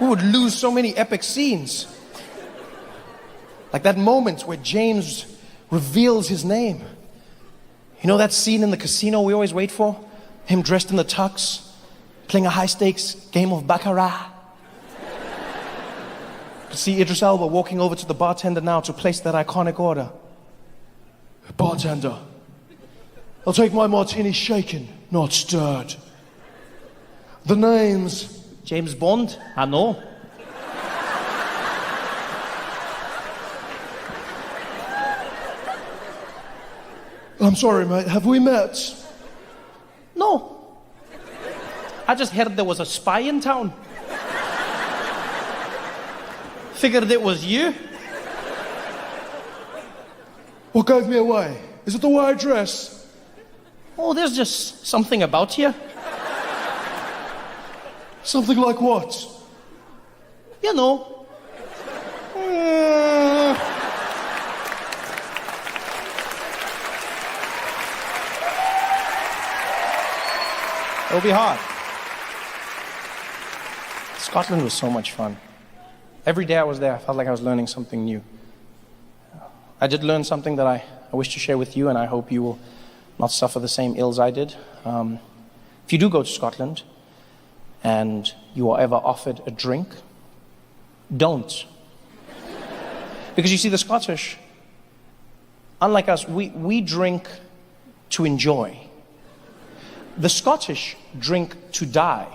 We would lose so many epic scenes. Like that moment where James reveals his name. You know that scene in the casino we always wait for? Him dressed in the tux, playing a high-stakes game of baccarat. You see Idris Elba walking over to the bartender now to place that iconic order. Bartender, I'll take my martini shaken, not stirred. The name's James Bond? I know. I'm sorry, mate. Have we met? No. I just heard there was a spy in town. Figured it was you. What gave me away? Is it the way I dress? Oh, there's just something about you. Something like what? You know. It'll be hard. Scotland was so much fun. Every day I was there, I felt like I was learning something new. I did learn something that I wish to share with you, and I hope you will not suffer the same ills I did. If you do go to Scotland and you are ever offered a drink, don't. Because you see, the Scottish, unlike us, we drink to enjoy. The Scottish drink to die.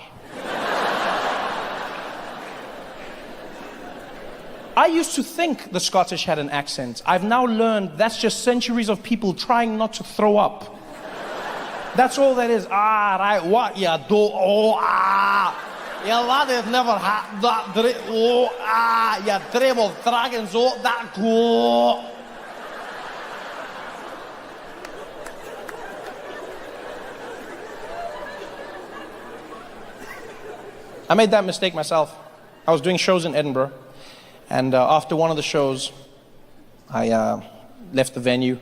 I used to think the Scottish had an accent. I've now learned that's just centuries of people trying not to throw up. That's all that is. Ah, right, what you do? Oh, ah. Your lad has never had that drink. Oh, ah, you treble dragons, oh, that go. I made that mistake myself. I was doing shows in Edinburgh, and after one of the shows, I left the venue,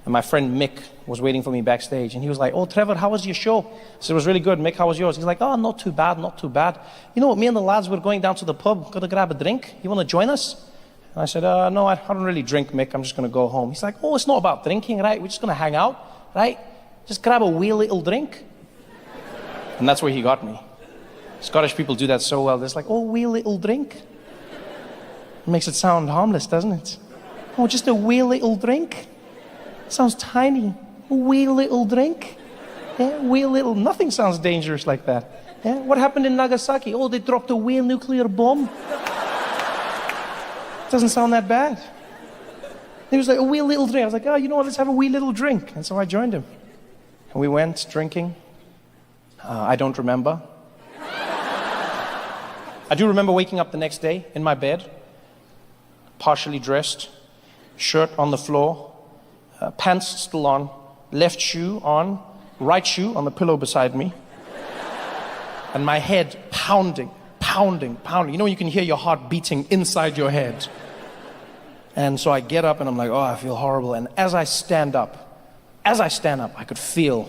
and my friend Mick was waiting for me backstage, and he was like, "Oh, Trevor, how was your show?" I said, "It was really good. Mick, how was yours?" He's like, "Oh, not too bad, not too bad. You know what, me and the lads were going down to the pub, gonna grab a drink. You want to join us?" And I said, "No, I don't really drink, Mick. I'm just gonna go home." He's like, "Oh, it's not about drinking, right? We're just gonna hang out, right? Just grab a wee little drink." And that's where he got me. Scottish people do that so well. They're like, "Oh, wee little drink." It makes it sound harmless, doesn't it? "Oh, just a wee little drink." Sounds tiny. A wee little drink. Yeah, wee little. Nothing sounds dangerous like that. Yeah, what happened in Nagasaki? Oh, they dropped a wee nuclear bomb. Doesn't sound that bad. He was like, "A wee little drink." I was like, "Oh, you know what? Let's have a wee little drink." And so I joined him. And we went drinking. I don't remember. I do remember waking up the next day in my bed, partially dressed, shirt on the floor, pants still on, left shoe on, right shoe on the pillow beside me, and my head pounding, pounding, pounding. You know, you can hear your heart beating inside your head. And so I get up and I'm like, "Oh, I feel horrible." And as I stand up, I could feel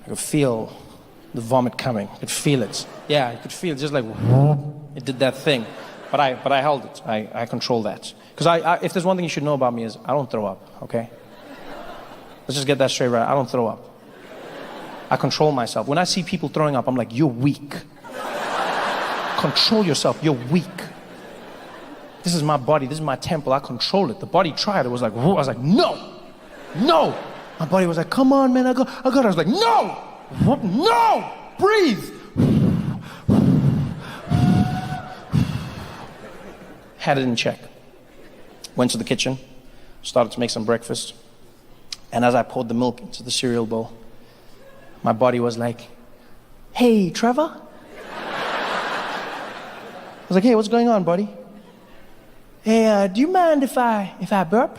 the vomit coming. I could feel it. Yeah, I could feel it, just like, it did that thing. But I held it. I controlled that. Because if there's one thing you should know about me is I don't throw up, okay? Let's just get that straight right. I don't throw up. I control myself. When I see people throwing up, I'm like, "You're weak. Control yourself. You're weak. This is my body. This is my temple. I control it." The body tried. It was like, whoa. I was like, "No. No." My body was like, "Come on, man. I got it." I was like, "No. No. Breathe." Had it in check. Went to the kitchen, started to make some breakfast. And as I poured the milk into the cereal bowl, my body was like, "Hey, Trevor?" I was like, "Hey, what's going on, buddy?" "Hey, do you mind if I burp?"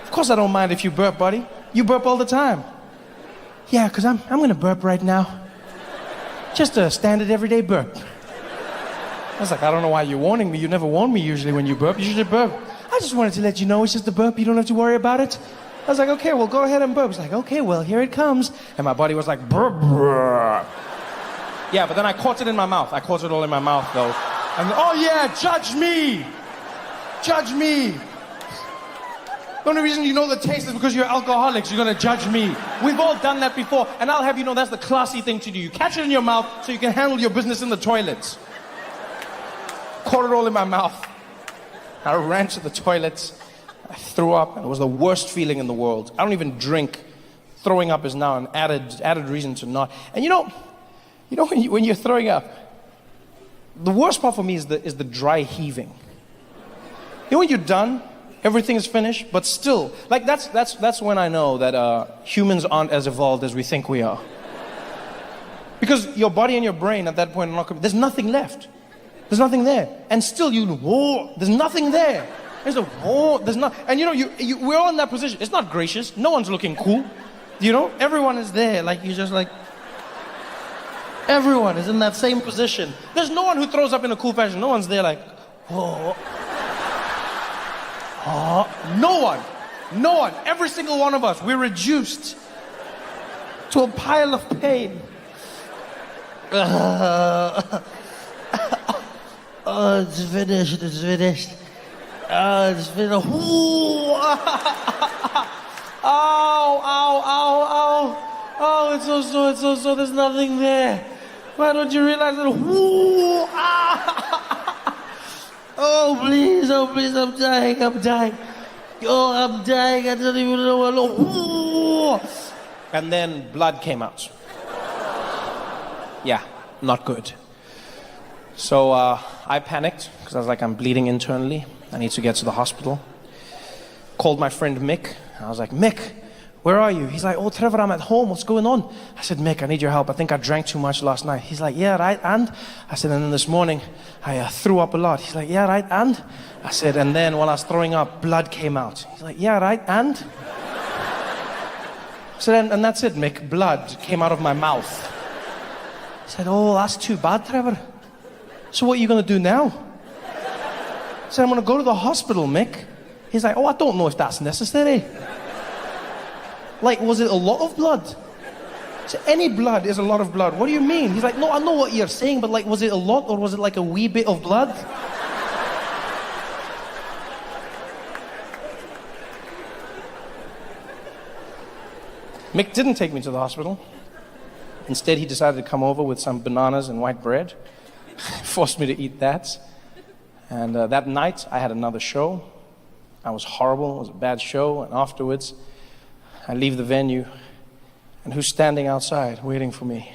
"Of course I don't mind if you burp, buddy. You burp all the time." "Yeah, because I'm going to burp right now. Just a standard everyday burp." I was like, "I don't know why you're warning me. You never warn me usually when you burp. You usually burp." "I just wanted to let you know it's just a burp. You don't have to worry about it." I was like, okay, well, go ahead and burp. He's like, okay, well, here it comes. And my body was like, burp, burp. Yeah, but then I caught it in my mouth. I caught it all in my mouth, though. And, oh, yeah, judge me. Judge me. The only reason you know the taste is because you're alcoholics. You're going to judge me. We've all done that before. And I'll have you know that's the classy thing to do. You catch it in your mouth so you can handle your business in the toilets. Caught it all in my mouth. I ran to the toilets. I threw up, and it was the worst feeling in the world. I don't even drink. Throwing up is now an added reason to not. And you know when you're throwing up, the worst part for me is the dry heaving. You know when you're done, everything is finished, but still, like that's when I know that humans aren't as evolved as we think we are. Because your body and your brain at that point are not, there's nothing left. There's nothing there, and still there's nothing there. There's not, and we're all in that position. It's not gracious. No one's looking cool. Everyone is there. Like you just like. Everyone is in that same position. There's no one who throws up in a cool fashion. No one's there like, oh. No one. Every single one of us. We're reduced to a pile of pain. Oh, it's finished. It's finished. It's been a Oh, it's so sore, there's nothing there. Why don't you realize that? Oh, please, I'm dying. Oh, I'm dying, I don't even know what. And then blood came out. Yeah, not good. So I panicked, because I was like, I'm bleeding internally. I need to get to the hospital. Called my friend Mick. I was like, Mick, where are you? He's like, oh, Trevor, I'm at home. What's going on? I said, Mick, I need your help. I think I drank too much last night. He's like, yeah, right, and? I said, and then this morning, I threw up a lot. He's like, yeah, right, and? I said, and then while I was throwing up, blood came out. He's like, yeah, right, and? I said, and that's it, Mick. Blood came out of my mouth. He said, oh, that's too bad, Trevor. So what are you going to do now? I said, I'm going to go to the hospital, Mick. He's like, oh, I don't know if that's necessary. Like, was it a lot of blood? So any blood is a lot of blood. What do you mean? He's like, no, I know what you're saying, but like, was it a lot or was it like a wee bit of blood? Mick didn't take me to the hospital. Instead, he decided to come over with some bananas and white bread. Forced me to eat that. And that night, I had another show. I was horrible. It was a bad show. And afterwards, I leave the venue. And who's standing outside waiting for me?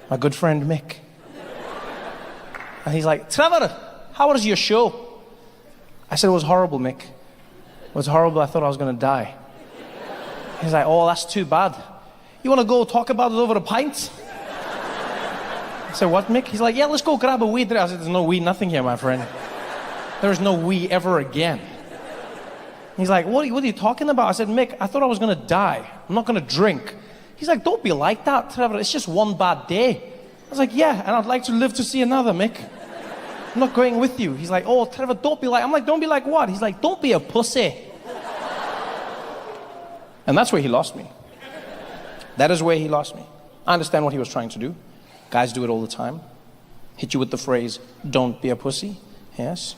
My good friend, Mick. And he's like, Trevor, how was your show? I said, it was horrible, Mick. It was horrible. I thought I was going to die. He's like, oh, that's too bad. You want to go talk about it over a pint? I said, what, Mick? He's like, yeah, let's go grab a weed. I said, there's no weed, nothing here, my friend. There's no we ever again. He's like, what are you talking about? I said, Mick, I thought I was going to die. I'm not going to drink. He's like, don't be like that, Trevor. It's just one bad day. I was like, yeah, and I'd like to live to see another, Mick. I'm not going with you. He's like, oh, Trevor, don't be like... I'm like, don't be like what? He's like, don't be a pussy. And that's where he lost me. That is where he lost me. I understand what he was trying to do. Guys do it all the time. Hit you with the phrase, don't be a pussy. Yes.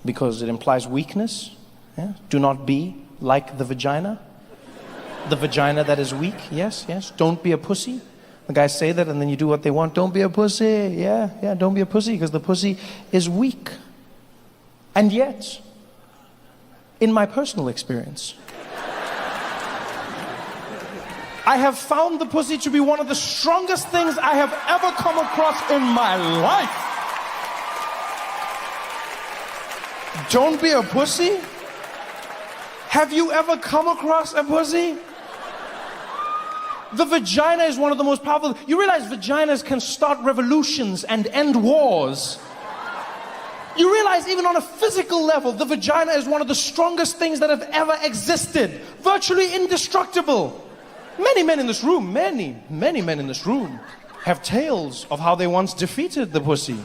Because it implies weakness. Yeah? Do not be like the vagina. The vagina that is weak. Yes, yes. Don't be a pussy. The guys say that and then you do what they want. Don't be a pussy. Yeah, don't be a pussy because the pussy is weak. And yet, in my personal experience, I have found the pussy to be one of the strongest things I have ever come across in my life. Don't be a pussy? Have you ever come across a pussy? The vagina is one of the most powerful. You realize vaginas can start revolutions and end wars. You realize even on a physical level, the vagina is one of the strongest things that have ever existed. Virtually indestructible. Many men in this room, many men in this room have tales of how they once defeated the pussy.